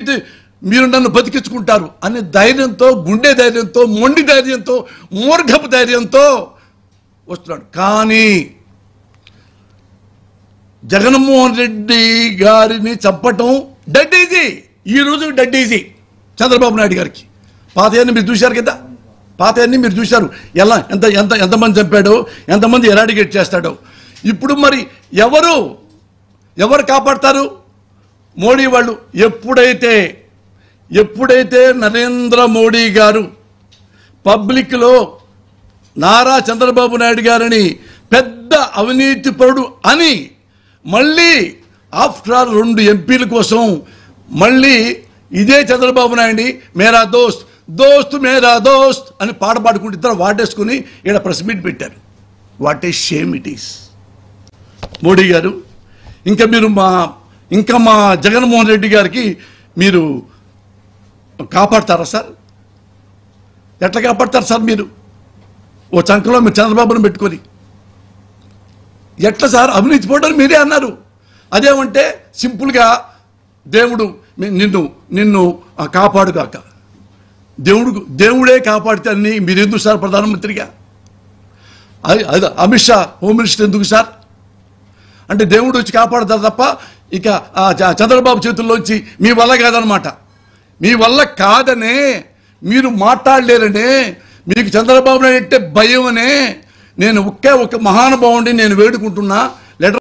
మీరు నన్ను బతికించుకుంటారు అనే ధైర్యంతో, గుండె ధైర్యంతో, మొండి ధైర్యంతో, మూర్ఖపు ధైర్యంతో వస్తున్నాడు. కానీ జగన్మోహన్ రెడ్డి గారిని చంపటం డెడ్ ఈజీ. ఈరోజు డెడ్ ఈజీ చంద్రబాబు నాయుడు గారికి. పాతయన్ని మీరు చూశారు కదా, పాతయన్ని మీరు చూశారు. ఎలా ఎంతమంది చంపాడో, ఎంతమంది ఎరాడికేట్ చేస్తాడో. ఇప్పుడు మరి ఎవరు కాపాడతారు? మోడీ వాళ్ళు. ఎప్పుడైతే నరేంద్ర మోడీ గారు పబ్లిక్లో నారా చంద్రబాబు నాయుడు గారిని పెద్ద అవినీతిపరుడు అని మళ్ళీ ఆఫ్టర్ ఆల్ 2 ఎంపీల కోసం మళ్ళీ ఇదే చంద్రబాబు నాయుడిని మేరా దోస్త్ దోస్త్ మేరా దోస్త్ అని పాట పాడుకుంటూ ఇద్దరు వాటేసుకుని ఇక్కడ ప్రెస్ మీట్ పెట్టారు. What a shame it is. Modi గారు ఇంకా మా జగన్మోహన్ రెడ్డి గారికి మీరు కాపాడతారా సార్? ఎట్లా కాపాడతారు సార్? మీరు ఓ చంకలో మీరు చంద్రబాబును పెట్టుకొని ఎట్లా సార్? అవినీతి పోవడం మీరే అన్నారు. అదేమంటే సింపుల్గా దేవుడు నిన్ను కాపాడుగాక, దేవుడే కాపాడితే అన్ని మీరు ఎందుకు సార్ ప్రధానమంత్రిగా? అది అమిత్ షా హోమ్ మినిస్టర్ ఎందుకు సార్? అంటే దేవుడు వచ్చి కాపాడతారు తప్ప ఇక చంద్రబాబు చేతుల్లోంచి మీ వల్ల కాదనమాట. మీ వల్ల కాదనే మీరు మాట్లాడలేరనే, మీకు చంద్రబాబు నాయుడు అంటే భయం అనే నేను ఒక మహానుభావుడిని నేను వేడుకుంటున్నా.